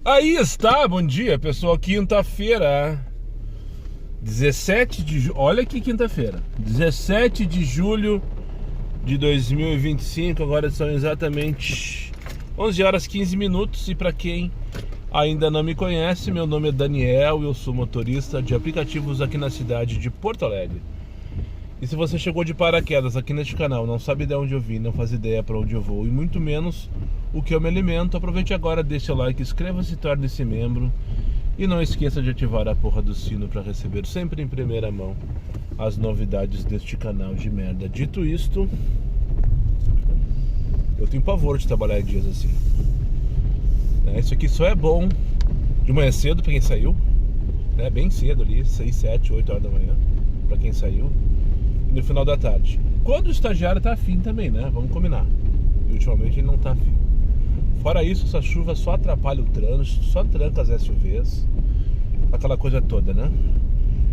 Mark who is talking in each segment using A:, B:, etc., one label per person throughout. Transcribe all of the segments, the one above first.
A: Aí está, bom dia pessoal, quinta-feira, 17 de julho, olha que quinta-feira, 17 de julho de 2025, agora são exatamente 11 horas 15 minutos e para quem ainda não me conhece, meu nome é Daniel e eu sou motorista de aplicativos aqui na cidade de Porto Alegre. E se você chegou de paraquedas aqui neste canal, não sabe de onde eu vim, não faz ideia para onde eu vou e muito menos o que eu me alimento, aproveite agora, deixe o like, inscreva-se e torne-se membro. E não esqueça de ativar a porra do sino para receber sempre em primeira mão as novidades deste canal de merda. Dito isto, eu tenho pavor de trabalhar em dias assim. Isso aqui só é bom de manhã cedo para quem saiu, bem cedo ali, 6, 7, 8 horas da manhã para quem saiu. E no final da tarde, quando o estagiário tá afim também, vamos combinar. E ultimamente ele não tá afim. Fora isso, essa chuva só atrapalha o trânsito, só tranca as SUVs, aquela coisa toda,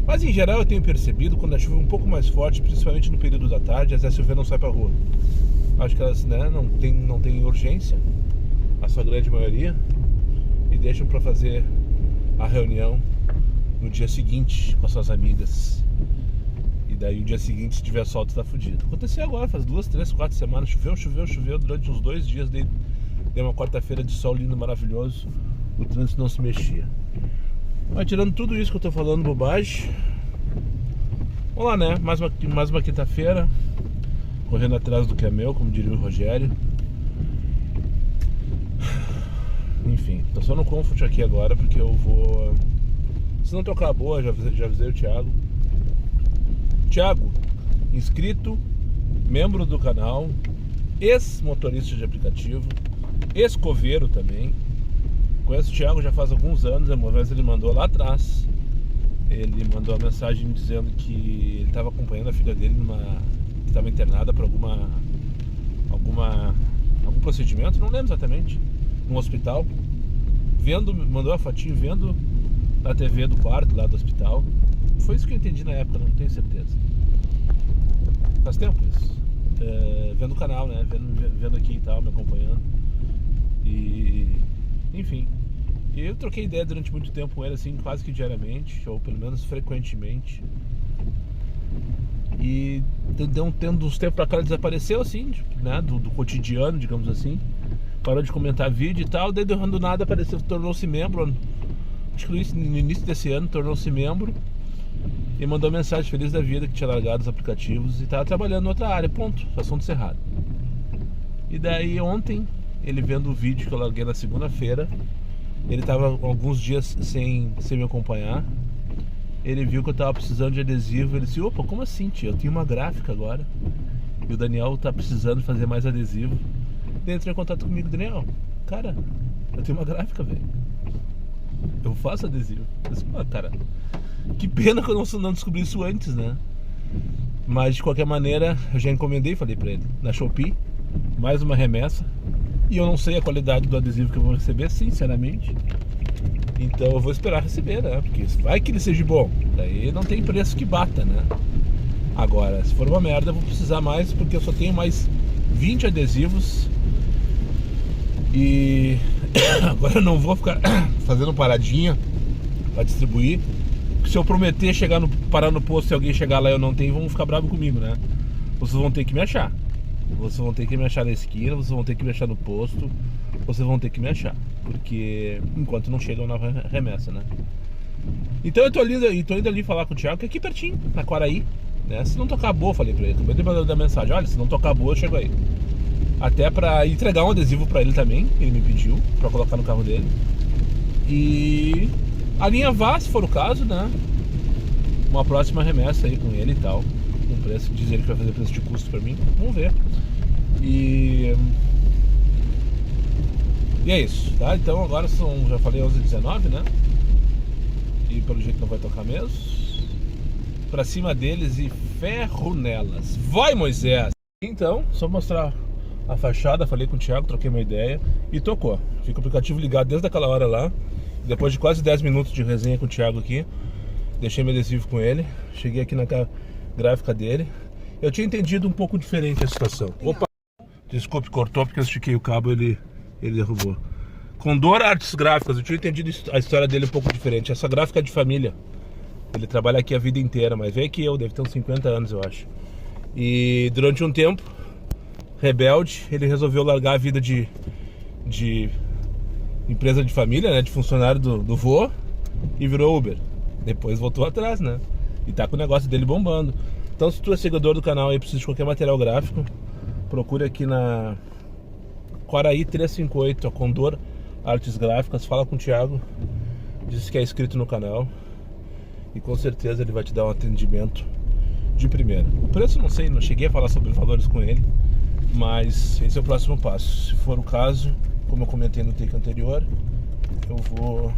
A: Mas em geral eu tenho percebido, quando a chuva é um pouco mais forte, principalmente no período da tarde, as SUVs não saem pra rua. Acho que elas não tem urgência, a sua grande maioria, e deixam pra fazer a reunião no dia seguinte com as suas amigas. E daí o dia seguinte, se tiver sol, tu tá fudido. Aconteceu agora, faz 2, 3, 4 semanas, choveu durante uns 2 dias, deu uma quarta-feira de sol lindo, maravilhoso, o trânsito não se mexia. Mas tirando tudo isso que eu tô falando bobagem, vamos lá, mais uma quinta-feira, correndo atrás do que é meu, como diria o Rogério. Enfim, tô só no Comfort aqui agora, porque eu vou, se não tocar boa, já avisei o Thiago, inscrito, membro do canal, ex-motorista de aplicativo, ex-coveiro também. Conheço o Thiago já faz alguns anos. Uma vez ele mandou lá atrás, ele mandou uma mensagem dizendo que ele estava acompanhando a filha dele que estava internada por algum procedimento, não lembro exatamente, num hospital, mandou a fotinho vendo na TV do quarto lá do hospital. Foi isso que eu entendi na época, não tenho certeza. Faz tempo isso. Vendo o canal, vendo aqui e tal, me acompanhando. E enfim, eu troquei ideia durante muito tempo com ele, assim, quase que diariamente, ou pelo menos frequentemente. E tendo uns tempos pra cá ele desapareceu, assim, do cotidiano, digamos assim. Parou de comentar vídeo e tal, daí do nada apareceu, tornou-se membro. Acho que no início desse ano tornou-se membro e mandou mensagem feliz da vida que tinha largado os aplicativos e estava trabalhando em outra área, ponto, assunto encerrado. E daí ontem, ele vendo o vídeo que eu larguei na segunda-feira, ele estava alguns dias sem me acompanhar, ele viu que eu estava precisando de adesivo, ele disse: opa, como assim, tio? Eu tenho uma gráfica agora e o Daniel tá precisando fazer mais adesivo. Ele entrou em contato comigo: Daniel, cara, eu tenho uma gráfica, velho, eu faço adesivo. Eu disse: cara, que pena que eu não descobri isso antes, Mas de qualquer maneira, eu já encomendei, falei pra ele, na Shopee, mais uma remessa. E eu não sei a qualidade do adesivo que eu vou receber, sinceramente. Então eu vou esperar receber, porque vai que ele seja bom, daí não tem preço que bata, Agora, se for uma merda, eu vou precisar mais, porque eu só tenho mais 20 adesivos. E agora eu não vou ficar fazendo paradinha pra distribuir. Se eu prometer parar no posto e alguém chegar lá e eu não tenho, vão ficar bravos comigo, Vocês vão ter que me achar. Vocês vão ter que me achar na esquina, vocês vão ter que me achar no posto, vocês vão ter que me achar, porque enquanto não chega uma nova remessa, Então eu tô indo ali falar com o Thiago, que é aqui pertinho, na Quaraí, Se não tocar boa, falei pra ele, acabei de mandar mensagem: olha, se não tocar boa, eu chego aí. Até pra entregar um adesivo pra ele também, ele me pediu, pra colocar no carro dele. E a linha vá, se for o caso, uma próxima remessa aí com ele e tal, com preço, diz ele que vai fazer preço de custo pra mim, vamos ver. E é isso, Então agora já falei 11h19, E pelo jeito não vai tocar mesmo. Pra cima deles e ferro nelas. Vai, Moisés! Então, só mostrar a fachada, falei com o Thiago, troquei uma ideia e tocou. Fica o aplicativo ligado desde aquela hora lá. Depois de quase 10 minutos de resenha com o Thiago aqui, deixei meu adesivo com ele, cheguei aqui na gráfica dele. Eu tinha entendido um pouco diferente a situação. Opa! Desculpe, cortou porque eu estiquei o cabo, ele derrubou. Condor Artes Gráficas. Eu tinha entendido a história dele um pouco diferente. Essa gráfica é de família. Ele trabalha aqui a vida inteira, mais velho que eu, deve ter uns 50 anos, eu acho. E durante um tempo, rebelde, ele resolveu largar a vida de empresa de família, né, de funcionário do vô, e virou Uber. Depois voltou atrás, né? E tá com o negócio dele bombando. Então, se tu é seguidor do canal e precisa de qualquer material gráfico, procure aqui na Quaraí 358, a Condor Artes Gráficas. Fala com o Thiago, diz que é inscrito no canal e com certeza ele vai te dar um atendimento de primeira. O preço não sei, não cheguei a falar sobre valores com ele, mas esse é o próximo passo. Se for o caso, como eu comentei no take anterior, eu vou...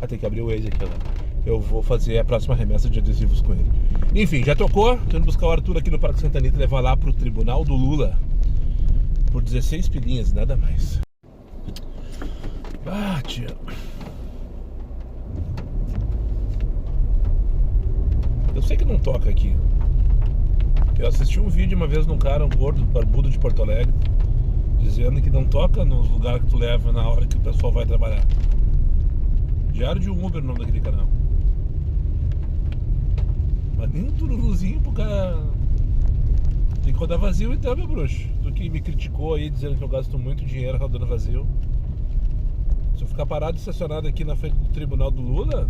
A: tem que abrir o Waze aqui agora. Eu vou fazer a próxima remessa de adesivos com ele. Enfim, já tocou. Tô indo buscar o Arthur aqui no Parque Santa Anita e levar lá pro Tribunal do Lula por 16 pilinhas, nada mais. Ah, tia. Eu sei que não toca aqui. Eu assisti um vídeo uma vez num cara, um gordo, barbudo de Porto Alegre, dizendo que não toca nos lugares que tu leva na hora que o pessoal vai trabalhar. Diário de um Uber, o nome daquele canal. Mas nem um tururuzinho pro cara. Tem que rodar vazio então, meu bruxo. Tu que me criticou aí, dizendo que eu gasto muito dinheiro rodando vazio. Se eu ficar parado e estacionado aqui na frente do Tribunal do Lula,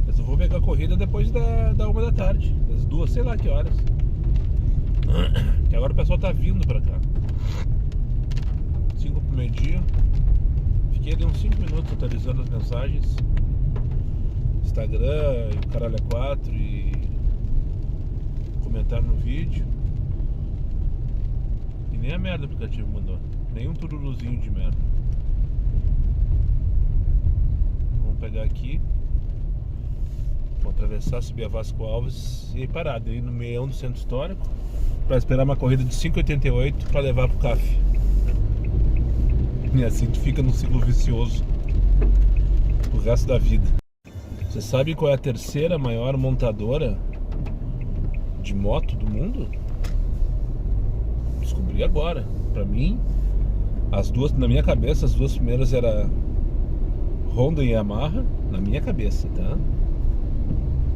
A: eu vou pegar a corrida depois da 1 da tarde, das 2, sei lá que horas. Que agora o pessoal tá vindo pra cá. 5 pro meio-dia. Fiquei ali uns 5 minutos atualizando as mensagens. Instagram e o caralho é 4 e comentar no vídeo. E nem a merda o aplicativo mandou. Nem um tururuzinho de merda. Vamos pegar aqui. Vou atravessar, subir a Vasco Alves e ir parado aí no meião do centro histórico para esperar uma corrida de 5,88 para levar pro CAF. E assim tu fica no ciclo vicioso o resto da vida. Você sabe qual é a terceira maior montadora de moto do mundo? Descobri agora. Pra mim, as duas, na minha cabeça, as duas primeiras era Honda e Yamaha, na minha cabeça, tá?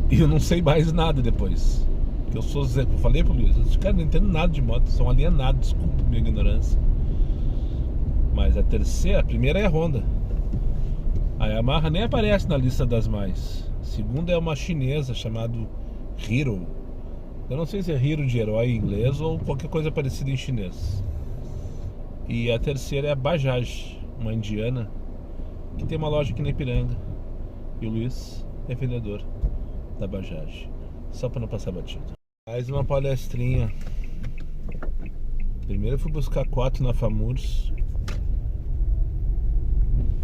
A: E eu não sei mais nada depois. Porque eu sou Zé, eu falei pro Luiz, os caras não entendem nada de moto, são alienados, desculpa minha ignorância. Mas a primeira é a Honda. A Yamaha nem aparece na lista das mais. A segunda é uma chinesa chamada Hero. Eu não sei se é Hero de herói em inglês ou qualquer coisa parecida em chinês. E a terceira é a Bajaj, uma indiana, que tem uma loja aqui na Ipiranga. E o Luiz é vendedor da Bajaj. Só para não passar batido. Mais uma palestrinha. Primeiro eu fui buscar 4 na FAMURS.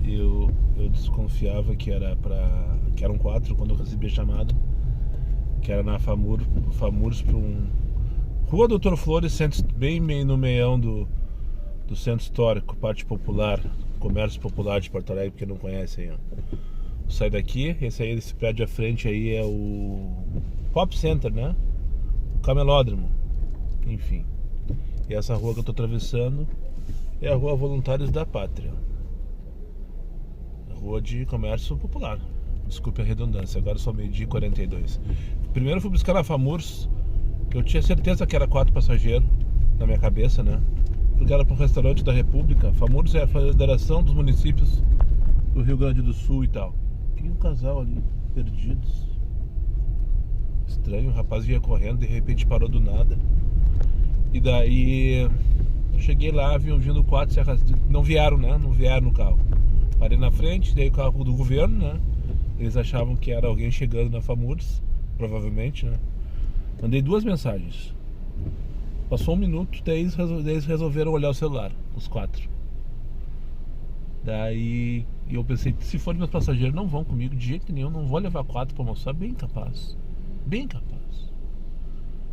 A: Eu desconfiava que eram 4 quando eu recebi a chamada. Que era na FAMURS para Rua Doutor Flores, bem no meião do centro histórico, parte popular, comércio popular de Porto Alegre, porque não conhece aí, ó. Sai daqui, esse prédio à frente aí é o Pop Center, né? O Camelódromo, enfim. E essa rua que eu tô atravessando é a Rua Voluntários da Pátria, rua de comércio popular. Desculpe a redundância, agora só meio-dia e 42. Primeiro eu fui buscar na FAMURS, que eu tinha certeza que era 4 passageiros na minha cabeça, né? Porque era para um restaurante da República. FAMURS é a Federação dos Municípios do Rio Grande do Sul e tal. Tem um casal ali, perdidos. Estranho, o rapaz vinha correndo, de repente parou do nada. E daí eu cheguei lá, vindo 4 se arrastando. Não vieram, né? Não vieram no carro. Parei na frente, daí o carro do governo, né? Eles achavam que era alguém chegando na FAMURS, provavelmente, né? Mandei 2 mensagens. Passou 1 minuto, daí eles resolveram olhar o celular, os 4. Daí eu pensei, se forem meus passageiros, não vão comigo de jeito nenhum, não vou levar 4 pra almoçar, bem capaz. Bem capaz.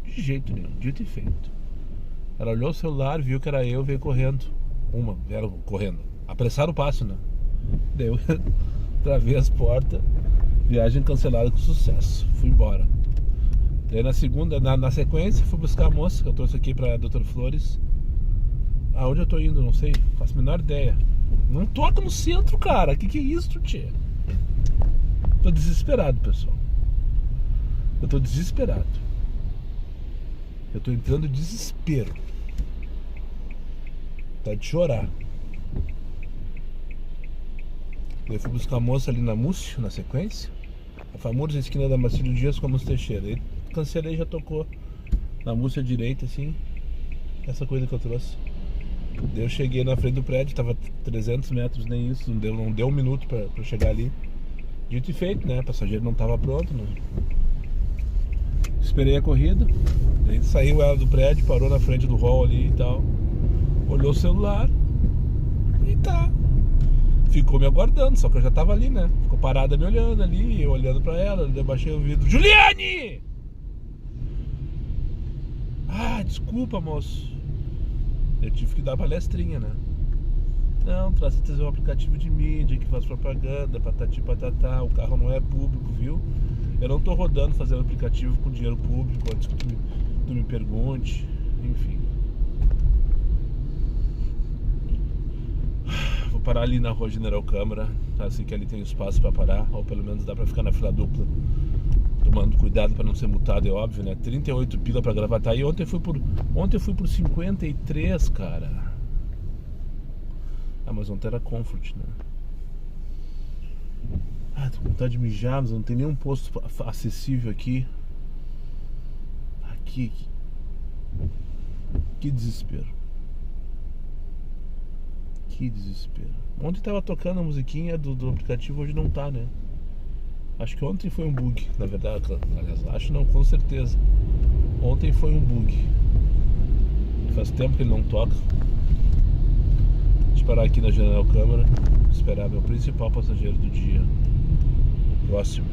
A: De jeito nenhum, dito e feito. Ela olhou o celular, viu que era eu, veio correndo. Vieram correndo. Apressaram o passo, né? Daí eu travei as portas, viagem cancelada com sucesso. Fui embora. Daí na segunda, na sequência, fui buscar a moça que eu trouxe aqui pra Doutor Flores. Aonde eu tô indo, não sei, faço a menor ideia. Não toca no centro, cara. Que é isso, tchê? Tô desesperado, pessoal. Eu tô desesperado. Eu tô entrando em desespero. Tá de chorar. Eu fui buscar a moça ali na Múcio, na sequência. A famosa esquina da Marcílio Dias com a Múcio Teixeira. Aí cancelei, já tocou na Múcio à direita, assim. Essa coisa que eu trouxe. Daí eu cheguei na frente do prédio, tava 300 metros, nem isso. Não deu um minuto pra chegar ali. Dito e feito, né? O passageiro não tava pronto. Não. Esperei a corrida. Daí saiu ela do prédio, parou na frente do hall ali e tal. Olhou o celular. E tá. Ficou me aguardando, só que eu já tava ali, né? Ficou parada me olhando ali, eu olhando pra ela, eu baixei o vidro. Juliane! Ah, desculpa, moço. Eu tive que dar palestrinha, né? Não, trata de um aplicativo de mídia que faz propaganda, patati patatá, o carro não é público, viu? Eu não tô rodando fazendo aplicativo com dinheiro público antes que tu me pergunte, enfim. Vou parar ali na rua General Câmara, assim que ali tem espaço pra parar, ou pelo menos dá pra ficar na fila dupla, tomando cuidado pra não ser multado, é óbvio, né? 38 pila pra Gravataí. Ontem eu fui por 53, cara. Ah, mas ontem era Comfort, né? Ah, tô com vontade de mijar, mas não tem nenhum posto acessível aqui. Aqui. Que desespero. Que desespero. Ontem tava tocando a musiquinha do aplicativo, hoje não tá, né? Acho que ontem foi um bug, na verdade. Aliás, acho não, com certeza. Ontem foi um bug. Faz tempo que ele não toca. Deixa eu parar aqui na General Câmara. Esperar meu principal passageiro do dia. Próximo.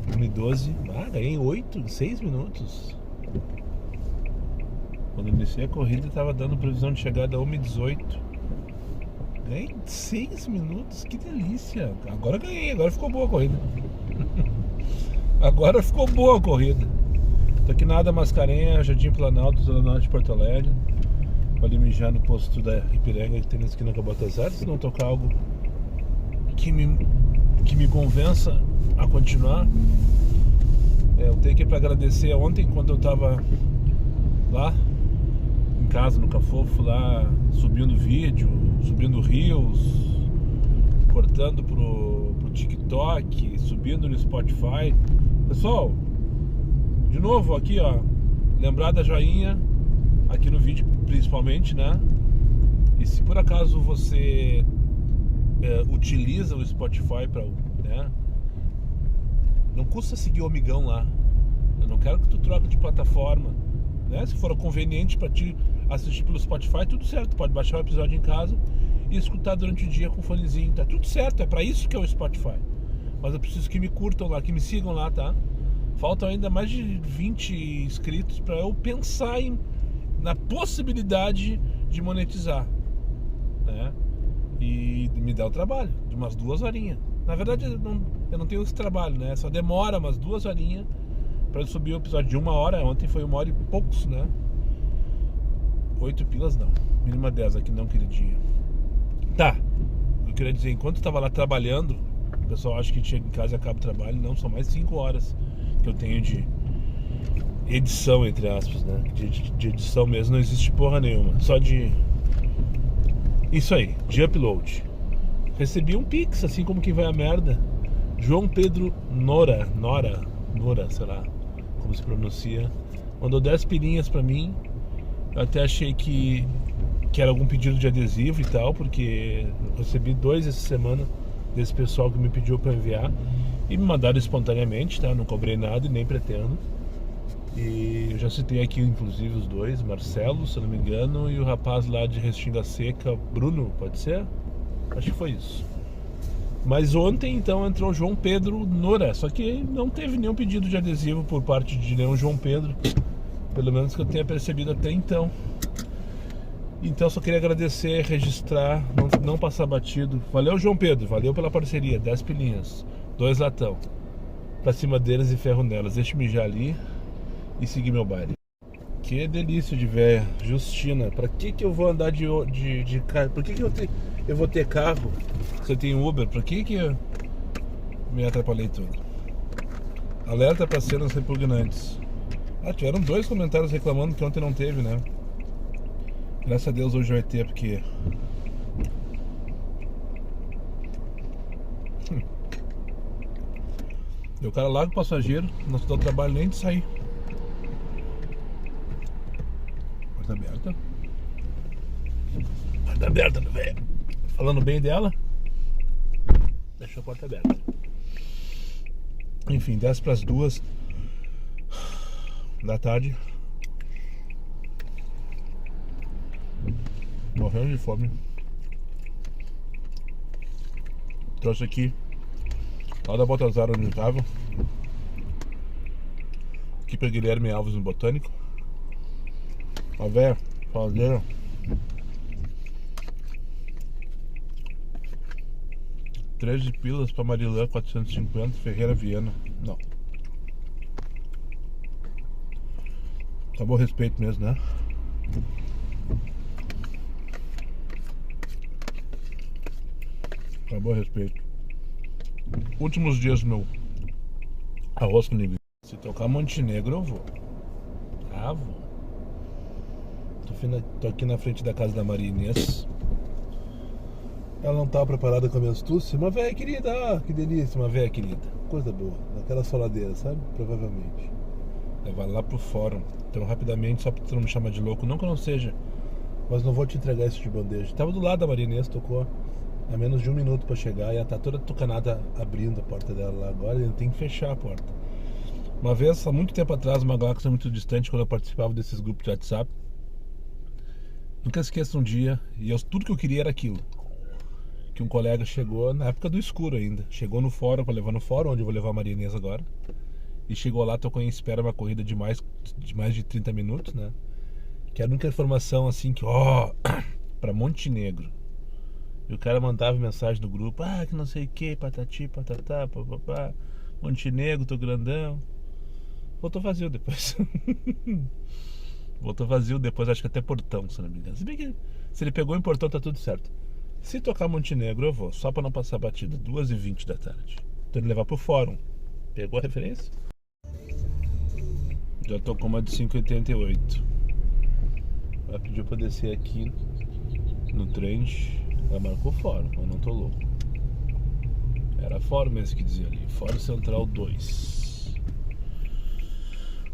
A: 1h12. Ah, ganhei 8 em 6 minutos. Quando iniciei a corrida estava dando previsão de chegada a 1h18. Ganhei 6 minutos, que delícia. Agora ganhei, agora ficou boa a corrida. Agora ficou boa a corrida. Tô aqui na Mascarenha, Jardim Planalto, Zona Norte de Porto Alegre. Vou ali mijar no posto da Ipiranga que tem na esquina com a Baltazar. Se não tocar algo que me convença a continuar. Eu tenho que ir para agradecer. Ontem, quando eu tava lá em casa, no Cafofo, lá subindo vídeo, subindo reels, cortando pro TikTok, subindo no Spotify. Pessoal, de novo aqui, ó, lembrar da joinha aqui no vídeo principalmente, né? E se por acaso você utiliza o Spotify para, né? Não custa seguir o amigão lá. Eu não quero que tu troque de plataforma, né? Se for conveniente para ti assistir pelo Spotify, tudo certo. Pode baixar o episódio em casa e escutar durante o dia com o fonezinho, tá tudo certo. É para isso que é o Spotify. Mas eu preciso que me curtam lá, que me sigam lá, tá? Faltam ainda mais de 20 inscritos para eu pensar na possibilidade de monetizar, né? E me dar o trabalho de umas 2 horinhas. Na verdade eu não tenho esse trabalho, né? Só demora umas 2 horinhas para eu subir o episódio de 1 hora. Ontem foi 1 hora e poucos, né? 8 pilas não, mínima 10 aqui não, queridinha. Tá, eu queria dizer, enquanto eu tava lá trabalhando, o pessoal acha que chega em casa e acaba o trabalho. Não, são mais 5 horas que eu tenho de edição, entre aspas, né? De edição mesmo, não existe porra nenhuma. Só de... Isso aí, de upload. Recebi um pix, assim como quem vai a merda. João Pedro Nora, sei lá como se pronuncia, mandou 10 pilinhas pra mim. Eu até achei que era algum pedido de adesivo e tal, porque eu recebi 2 essa semana desse pessoal que me pediu pra enviar. E me mandaram espontaneamente, tá? Não cobrei nada e nem pretendo. E eu já citei aqui, inclusive, os 2, Marcelo, se eu não me engano, e o rapaz lá de Restinga Seca, Bruno, pode ser? Acho que foi isso. Mas ontem, então, entrou João Pedro Nora, só que não teve nenhum pedido de adesivo por parte de nenhum João Pedro, pelo menos que eu tenha percebido até então. Então, só queria agradecer, registrar, não passar batido. Valeu, João Pedro, valeu pela parceria, 10 pilinhas, 2 latão. Pra cima deles e ferro nelas. Deixa eu mijar ali e seguir meu baile. Que delícia de véia. Justina, pra que eu vou andar de carro? Por que eu vou ter carro se eu tenho Uber? Pra que eu me atrapalhei tudo? Alerta pra cenas repugnantes. Tiveram 2 comentários reclamando que ontem não teve, né? Graças a Deus hoje vai ter, porque... E o cara larga o passageiro, não se dá o trabalho nem de sair. Porta aberta. Porta aberta, velho. Falando bem dela, deixou a porta aberta. Enfim, 10 para as 2 da tarde. Morrendo de fome. Trouxe aqui lá da Baltazar, onde eu tava, aqui pra Guilherme Alves no Botânico. A véia faladeira. $13 pra Marilã, 450, Ferreira Viana. Não. Acabou o respeito mesmo, né? Acabou o respeito. Últimos dias do meu arroz com linguiça. Se tocar Montenegro eu vou. Vou. Tô aqui na frente da casa da Maria Inês. Ela não tava preparada com a minha astúcia. Uma véia querida, que delícia, uma véia querida. Coisa boa, naquela soladeira, sabe? Provavelmente. Levar lá pro fórum. Então rapidamente, só pra tu não me chamar de louco. Não que eu não seja, mas não vou te entregar isso de bandeja. Tava do lado da Maria Inês, tocou a menos de 1 minuto pra chegar. E ela tá toda tucanada abrindo a porta dela lá agora. E ele tem que fechar a porta. Uma vez, há muito tempo atrás, uma galáxia muito distante, quando eu participava desses grupos de WhatsApp, nunca esqueço um dia, e tudo que eu queria era aquilo. Que um colega chegou, na época do escuro ainda, chegou no fórum, pra levar no fórum, onde eu vou levar a Maria Inês agora. E chegou lá, tocou em espera uma corrida de mais de 30 minutos, né? Que era a única informação assim que, pra Montenegro. E o cara mandava mensagem do grupo, que não sei o que, patati, patatá, papapá, Montenegro, tô grandão. Voltou vazio depois. Voltou vazio depois, acho que até Portão, se não me engano. Se bem que se ele pegou em Portão, tá tudo certo. Se tocar Montenegro, eu vou, só pra não passar batida. 2h20 da tarde. Tô indo levar pro fórum. Pegou a referência? Já tô com uma de 5,88. Ela pediu pra descer aqui no trem. Ela marcou fórum, eu não tô louco. Era fórum mesmo que dizia ali. Fórum Central 2.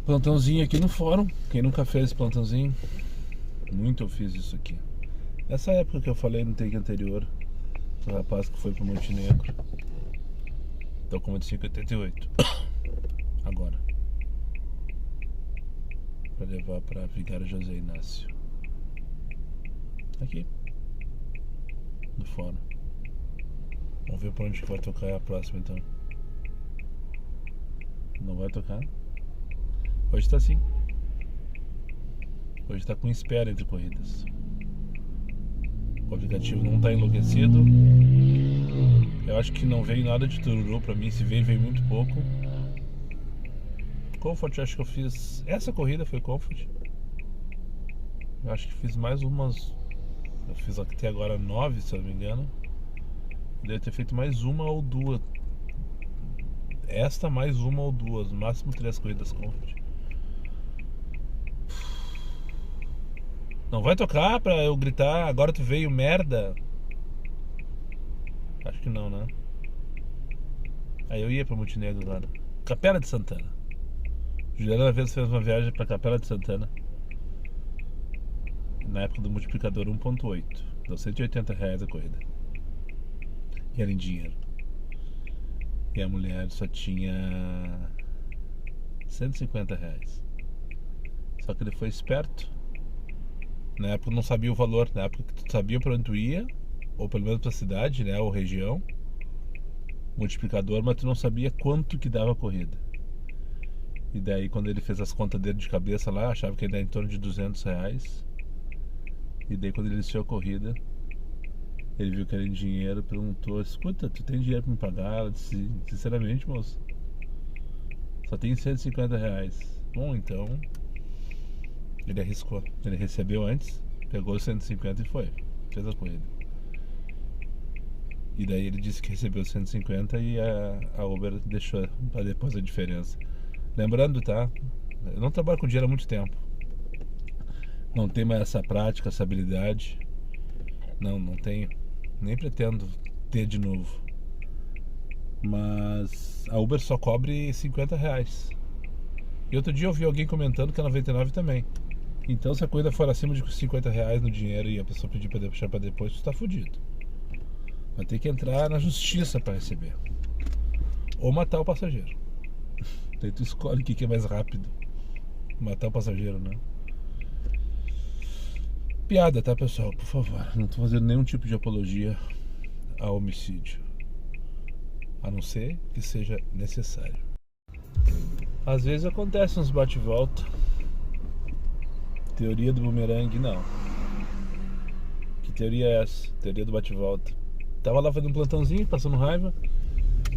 A: Plantãozinho aqui no fórum. Quem nunca fez esse plantãozinho? Muito eu fiz isso aqui. Essa época que eu falei no take anterior, o rapaz que foi pro Montenegro. Tô com uma de 5,88 agora, pra levar pra Vigário José Inácio. Aqui no fórum. Vamos ver pra onde que vai tocar a próxima então. Não vai tocar? Hoje tá assim. Hoje tá com espera entre corridas. O aplicativo não tá enlouquecido. Eu acho que não veio nada de tururu pra mim. Se veio muito pouco. Comfort, acho que eu fiz. Essa corrida foi Comfort. Eu acho que fiz mais umas. Eu fiz até agora 9, se eu não me engano. Deve ter feito mais uma ou duas. Esta mais uma ou duas. No máximo 3 corridas Comfort. Não vai tocar pra eu gritar, agora tu veio, merda? Acho que não, né? Aí eu ia pra Montenegro agora. Capela de Santana. Juliana uma vez fez uma viagem pra Capela de Santana. Na época do multiplicador 1.8. Deu R$180 a corrida. E era em dinheiro. E a mulher só tinha R$150. Só que ele foi esperto. Na época não sabia o valor. Na época que tu sabia pra onde tu ia, ou pelo menos pra cidade, né, ou região, multiplicador, mas tu não sabia quanto que dava a corrida. E daí quando ele fez as contas dele de cabeça lá, achava que ia dar em torno de R$200. E daí quando ele iniciou a corrida, ele viu que era em dinheiro, perguntou: escuta, tu tem dinheiro pra me pagar? Ela disse: sinceramente, moço, só tem R$150. Bom, então Ele arriscou. Ele recebeu antes, pegou os 150 e foi. Fez a corrida. E daí ele disse que recebeu 150 e a Uber deixou para depois a diferença. Lembrando, tá? Eu não trabalho com dinheiro há muito tempo. Não tenho mais essa prática, essa habilidade. Não tenho. Nem pretendo ter de novo. Mas a Uber só cobre R$50. E outro dia eu vi alguém comentando que é 99 também. Então se a corrida for acima de R$50 no dinheiro e a pessoa pedir para deixar para depois, tu tá fudido. Vai ter que entrar na justiça para receber. Ou matar o passageiro. Daí tu escolhe o que é mais rápido. Matar o passageiro, né? Piada, tá, pessoal? Por favor. Não tô fazendo nenhum tipo de apologia ao homicídio. A não ser que seja necessário. Às vezes acontece uns bate-volta. Teoria do bumerangue, não. Que teoria é essa? Teoria do bate-volta. Tava lá fazendo um plantãozinho, passando raiva.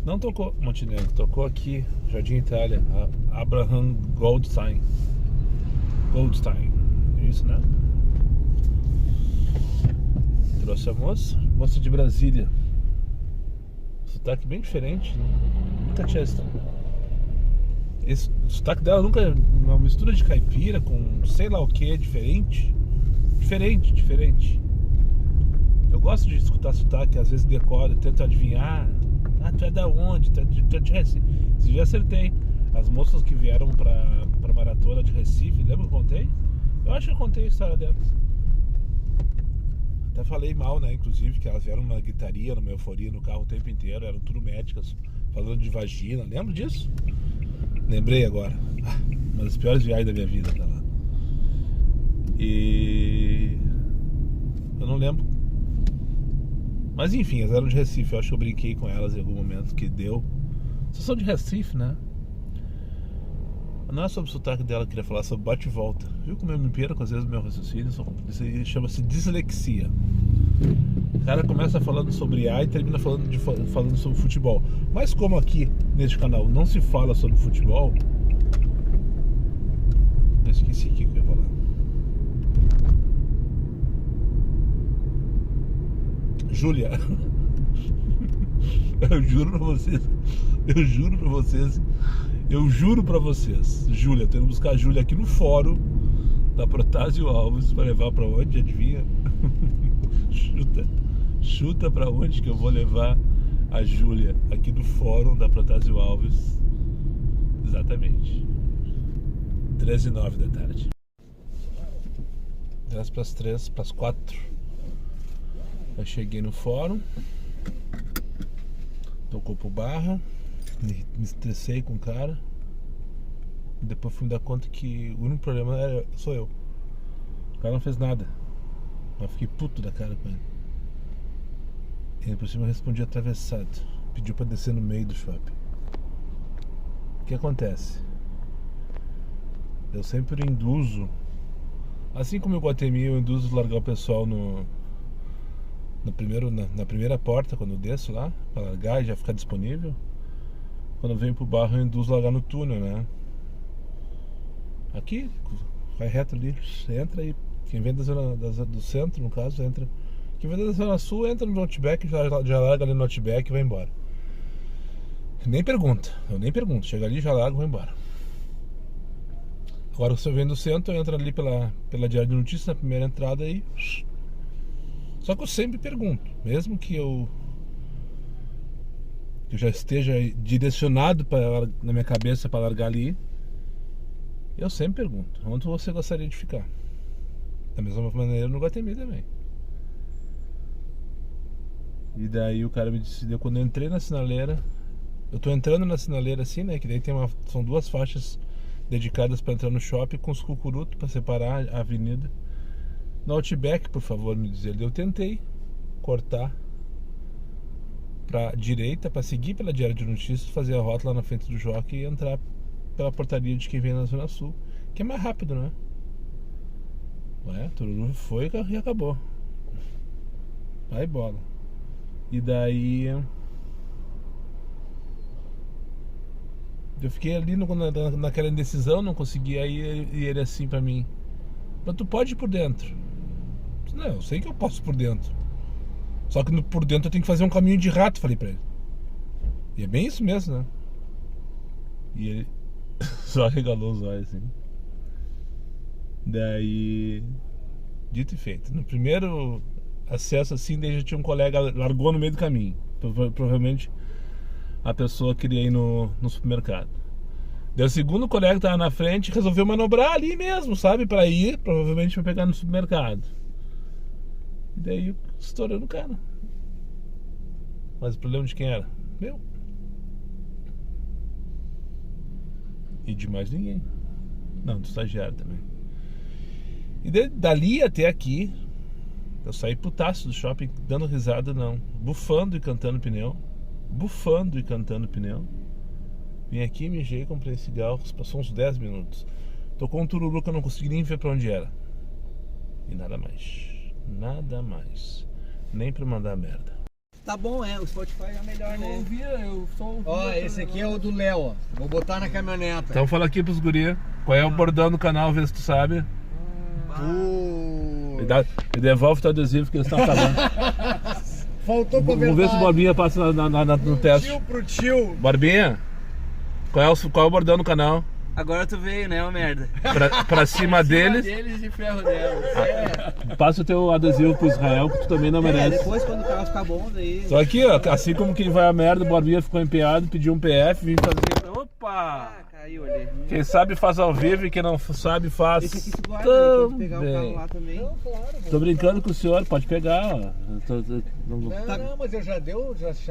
A: Não tocou Montenegro, tocou aqui, Jardim Itália, Abraham Goldstein. É isso, né? Trouxe a moça de Brasília. Sotaque bem diferente, né? Nunca tinha o sotaque dela nunca é uma mistura de caipira com sei lá o que, diferente. Eu gosto de escutar sotaque, às vezes decoro, tento adivinhar. Ah, tu é da onde? Tu é de Recife. Esse dia acertei. As moças que vieram pra maratona de Recife, lembra que eu contei? Eu acho que eu contei a história delas. Até falei mal, né? Inclusive, que elas vieram numa gritaria, numa euforia no carro o tempo inteiro, eram tudo médicas, falando de vagina. Lembra disso? Lembrei agora. Uma das piores viagens da minha vida pra lá. E eu não lembro. Mas enfim, elas eram de Recife. Eu acho que eu brinquei com elas em algum momento que deu. Vocês são de Recife, né? Não é sobre o sotaque dela que eu queria falar, sobre bate e volta. Viu como eu me perco às vezes no meu raciocínio? Isso aí chama-se dislexia. O cara começa falando sobre A e termina falando sobre futebol. Mas como aqui neste canal não se fala sobre futebol, eu esqueci o que eu ia falar. Júlia. Eu juro pra vocês. Júlia, tô indo buscar a Júlia aqui no fórum da Protásio Alves pra levar pra onde? Adivinha? Chuta pra onde que eu vou levar a Júlia aqui do fórum da Protásio Alves. Exatamente. 13h09 da tarde. 10 para as 3, para as 4. Eu cheguei no fórum. Tocou pro barra. Me estressei com o cara. Depois fui me dar conta que o único problema sou eu. O cara não fez nada. Mas fiquei puto da cara com ele. E por cima eu respondi atravessado. Pediu pra descer no meio do shopping. O que acontece? Eu sempre induzo, assim como em Guatemi, eu induzo largar o pessoal na primeira porta, quando eu desço lá, pra largar e já ficar disponível. Quando eu venho pro barro, eu induzo largar no túnel, né? Aqui, vai reto ali, entra e quem vem da zona do centro, no caso, entra. Quem vem da zona sul, entra no Outback, já larga ali no Outback e vai embora. Eu nem pergunto, chega ali, já largo e vou embora. Agora se eu venho do centro, eu entro ali pela Diário de Notícias, na primeira entrada aí. Só que eu sempre pergunto, mesmo que eu já esteja direcionado na minha cabeça para largar ali, eu sempre pergunto, onde você gostaria de ficar? Da mesma maneira no Guatemi também. E daí o cara me decidiu, quando eu entrei na sinaleira, eu tô entrando na sinaleira assim, né, que daí são duas faixas dedicadas para entrar no shopping com os cucurutos para separar a avenida. No Outback, por favor, me diz ele. Eu tentei cortar pra direita, para seguir pela Diário de Notícias, fazer a rota lá na frente do Jockey e entrar pela portaria de quem vem na Zona Sul, que é mais rápido, né? Ué, Tururu foi e acabou. Vai bola. E daí eu fiquei ali naquela indecisão, não conseguia ir, e ele assim pra mim: mas tu pode ir por dentro. Não, eu sei que eu posso ir por dentro. Só que por dentro eu tenho que fazer um caminho de rato, falei pra ele. E é bem isso mesmo, né? E ele só regalou os olhos assim. Daí, dito e feito. No primeiro acesso assim, daí já tinha um colega, largou no meio do caminho. Provavelmente a pessoa queria ir no supermercado. Daí o segundo colega que tava na frente resolveu manobrar ali mesmo, sabe? Pra ir, provavelmente pra pegar no supermercado. E daí estourando o cara. Mas o problema de quem era? Meu. E de mais ninguém. Não, do estagiário também. E dali até aqui, eu saí putaço do shopping, dando risada não, bufando e cantando pneu. Bufando e cantando pneu. Vim aqui, mijei, comprei cigarros. Passou uns 10 minutos. Tocou um tururu que eu não consegui nem ver pra onde era. E nada mais. Nada mais. Nem pra mandar merda.
B: Tá bom, o Spotify é melhor, né?
C: Eu só ouvia.
B: Ó, esse aqui é o do Léo, ó. Vou botar na caminhoneta.
A: Então fala aqui pros guri. Qual é o bordão do canal, vê se tu sabe. Me devolve teu adesivo que eles estão falando.
B: Faltou pra
A: Vamos ver se o Barbinha passa no teste.
B: Pro tio.
A: Barbinha, qual é o bordão do canal?
C: Agora tu veio, né, ô merda?
A: Pra cima deles.
C: Deles e ferro delas.
A: Passa o teu adesivo pro Israel, que tu também não merece.
B: Depois quando o carro ficar bom, daí...
A: Só aqui, ó, assim como quem vai a merda, o Barbinha ficou empenhado, pediu um PF, vim fazer. Opa!
B: Caiu ali.
A: Quem sabe faz ao vivo e quem não sabe faz.
B: Esse aqui se guarda, aí, quando pegar o carro
A: também.
B: lá também. Não, claro.
A: Tô brincando com o senhor, pode pegar, ó.
B: Não, mas eu já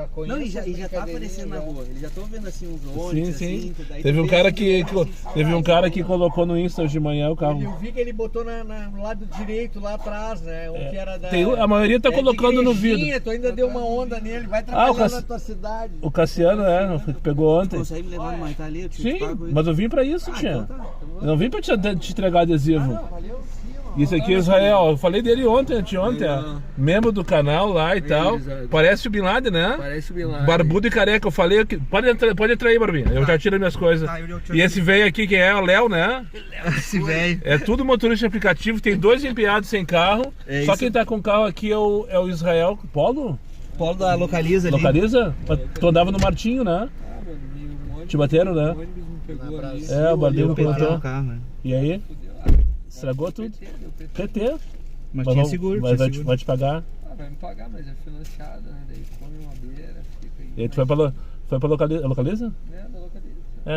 B: conheço.
C: Não, e já tá aparecendo na rua. Eles já estão vendo assim uns
A: Sim,
C: ônibus,
A: sim.
C: assim. Daí
A: Teve
C: tu
A: um
C: vê
A: cara
C: assim,
A: que
C: assim,
A: teve um cara que colocou no Insta hoje de manhã o carro.
B: Eu vi que ele botou no lado direito lá atrás, né? Um que era da...
A: A maioria tá colocando no
B: vidro.
A: vidro.
B: Tu ainda deu uma onda nele, vai trabalhar na tua cidade.
A: O Cassiano, que pegou ontem.
C: Consegue me levar no Maitá ali? Eu te
A: Sim,
C: pago aí.
A: mas eu vim pra isso, tia.
C: Então tá.
A: Eu não vim pra te entregar adesivo.
B: Valeu, sim,
A: Isso aqui é Israel, eu falei dele ontem, membro do canal lá e tal. Parece o Bin Laden, né?
C: Parece o Bin Laden.
A: Barbudo e careca, eu falei que pode entrar aí, Barbinha. Eu já tiro minhas coisas. E esse velho aqui, quem é? O Léo, né?
B: Esse velho.
A: É tudo motorista de aplicativo, tem 2 empenhados sem carro. Só quem tá com carro aqui é o Israel. Polo?
B: Polo da Localiza ali.
A: Localiza? Tu andava no Martinho, né? Te bateram, né?
C: O ônibus me pegou ali.
A: O Barbinha comentou.
B: Carro, né?
A: E aí? Estragou tudo? PT.
B: Mas tinha seguro.
A: Vai te pagar.
C: Vai me pagar, mas é financiado, né? Daí come uma beira, fica aí.
A: E aí tu foi pra Localiza?
C: É, da Localiza.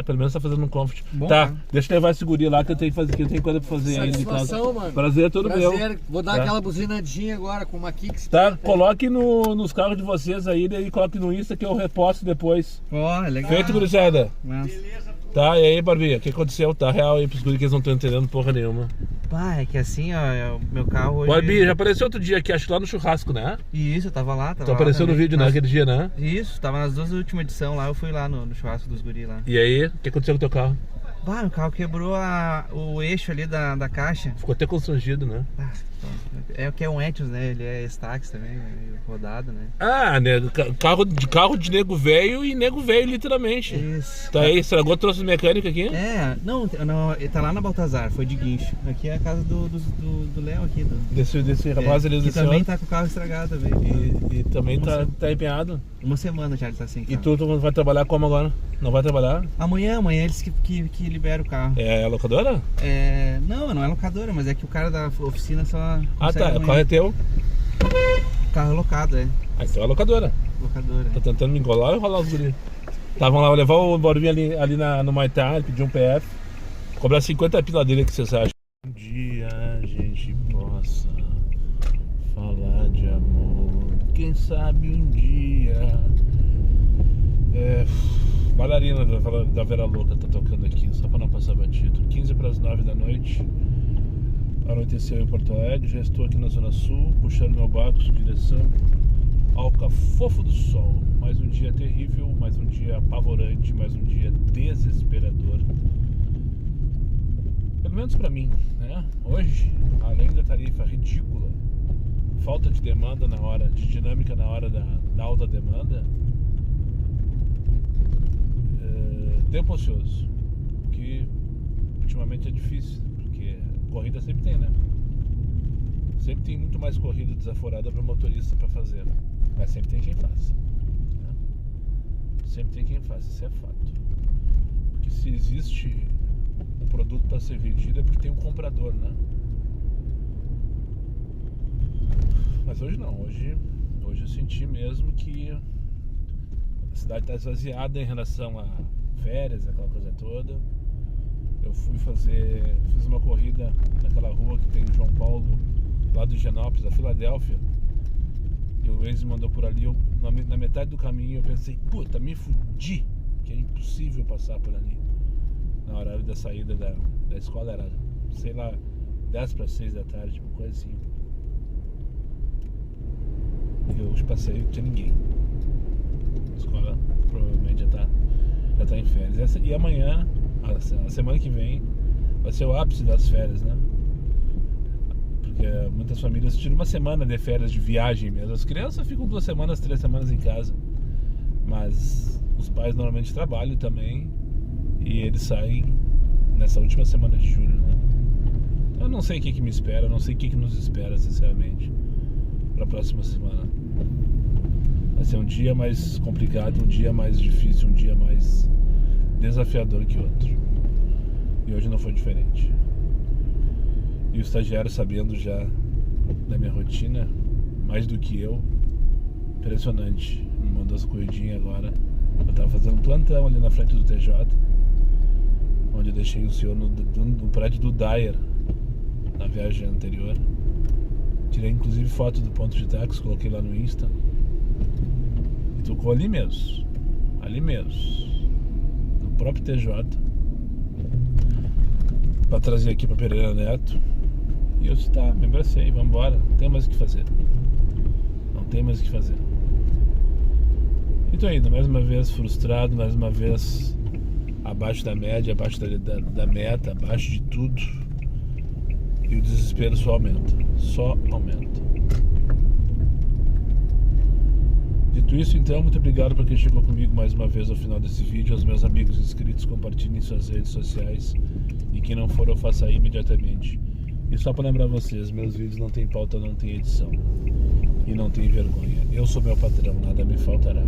A: Pelo menos tá fazendo um comfort.
B: Bom,
A: tá,
B: cara.
A: deixa eu levar esse guri lá que eu tenho coisa pra fazer ainda em casa.
B: Satisfação, mano.
A: Prazer é todo meu.
B: Vou dar
A: Tá.
B: aquela buzinadinha agora com uma Kicks.
A: Tá, coloque nos carros de vocês aí, daí coloque no Insta que eu reposto depois.
B: Ó, legal.
A: Feito, gurizada?
B: Beleza.
A: Tá, e aí, Barbinha, o que aconteceu? Tá real aí pros guri que eles não estão entendendo porra nenhuma.
B: Pá, é que assim, ó, o meu carro hoje...
A: Barbinha, já apareceu outro dia aqui, acho que lá no churrasco, né?
B: Isso, eu tava lá,
A: Tu apareceu no vídeo, né, aquele dia, né?
B: Isso, tava nas 2 últimas edições lá, eu fui lá no churrasco dos guri lá.
A: E aí, o que aconteceu com o teu carro?
B: Bah, o carro quebrou o eixo ali da caixa.
A: Ficou até constrangido, né?
B: Ah, é o que é um Etios, né? Ele é Stax também, meio rodado, né?
A: Ah, né? Carro de nego velho e nego velho, literalmente.
B: Isso.
A: Tá aí, estragou, trouxe mecânico aqui?
B: Não, ele tá lá na Baltazar, foi de guincho. Aqui é a casa do Léo aqui.
A: Desse rapaz ali,
B: que
A: desse
B: também
A: homem.
B: tá com o carro estragado também.
A: E também tá empenhado.
B: Uma semana já ele tá sem carro.
A: E tu vai trabalhar como agora? Não vai trabalhar?
B: Amanhã eles que libera o carro.
A: É a locadora?
B: Não é locadora, mas é que o cara da oficina só...
A: Ah, tá, o
B: amanhã.
A: carro é teu?
B: Carro locado,
A: Ah, então é a locadora.
B: locadora.
A: Tá tentando me engolar ou enrolar os guri? Estavam lá, eu levar o Borbinho ali no Maitá, ele pediu um PF. Cobrar 50 pila dele, que vocês acham? Um dia a gente possa falar de amor. Quem sabe um dia. Bailarina da Vera Louca tá tocando aqui, só pra não passar batido. 15 para as 9 da noite. Anoiteceu em Porto Alegre, já estou aqui na Zona Sul, puxando meu barco em direção ao Cafofo do Sol. Mais um dia terrível, mais um dia apavorante, mais um dia desesperador. Pelo menos pra mim, né? Hoje, além da tarifa ridícula, falta de demanda na hora, de dinâmica na hora da alta demanda, tempo ocioso, que ultimamente é difícil, porque corrida sempre tem, né? Sempre tem muito mais corrida desaforada para motorista para fazer, mas sempre tem quem faz, né? Sempre tem quem faz, isso é fato. Porque se existe um produto para ser vendido é porque tem um comprador, né? Mas hoje não, hoje eu senti mesmo que a cidade está esvaziada em relação a férias, aquela coisa toda. Eu fiz uma corrida naquela rua que tem o João Paulo, lá do Higienópolis, da Filadélfia. E o Waze mandou por ali, na metade do caminho eu pensei, puta, me fudi, que é impossível passar por ali. Na horário da saída da escola era, sei lá, 10 para 6 da tarde, uma coisa assim. E eu passei, não tinha ninguém. A escola provavelmente já tá em férias. E amanhã, a semana que vem, vai ser o ápice das férias, né? Porque muitas famílias tiram uma semana de férias de viagem mesmo. As crianças ficam 2 semanas, 3 semanas em casa. Mas os pais normalmente trabalham também. E eles saem nessa última semana de julho, né? Então eu não sei o que me espera, não sei o que nos espera, sinceramente, para a próxima semana. Vai ser um dia mais complicado, um dia mais difícil, um dia mais desafiador que outro. E hoje não foi diferente. E o estagiário, sabendo já da minha rotina, mais do que eu, impressionante. Me mandou as corridinhas agora. Eu tava fazendo um plantão ali na frente do TJ, onde eu deixei o senhor no prédio do Dyer na viagem anterior. Tirei inclusive foto do ponto de táxi, coloquei lá no Insta. E tocou ali mesmo, no próprio TJ, para trazer aqui para Pereira Neto. E eu disse, tá, me abracei, vamos embora, não tem mais o que fazer. E tô indo, mais uma vez frustrado, mais uma vez abaixo da média, abaixo da meta, abaixo de tudo. E o desespero só aumenta. Dito isso, então, muito obrigado por quem chegou comigo mais uma vez ao final desse vídeo. Aos meus amigos inscritos, compartilhem em suas redes sociais. E quem não for, eu faça aí imediatamente. E só para lembrar vocês, meus vídeos não tem pauta, não tem edição. E não tem vergonha. Eu sou meu patrão, nada me faltará.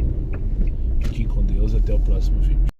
A: Fiquem com Deus, até o próximo vídeo.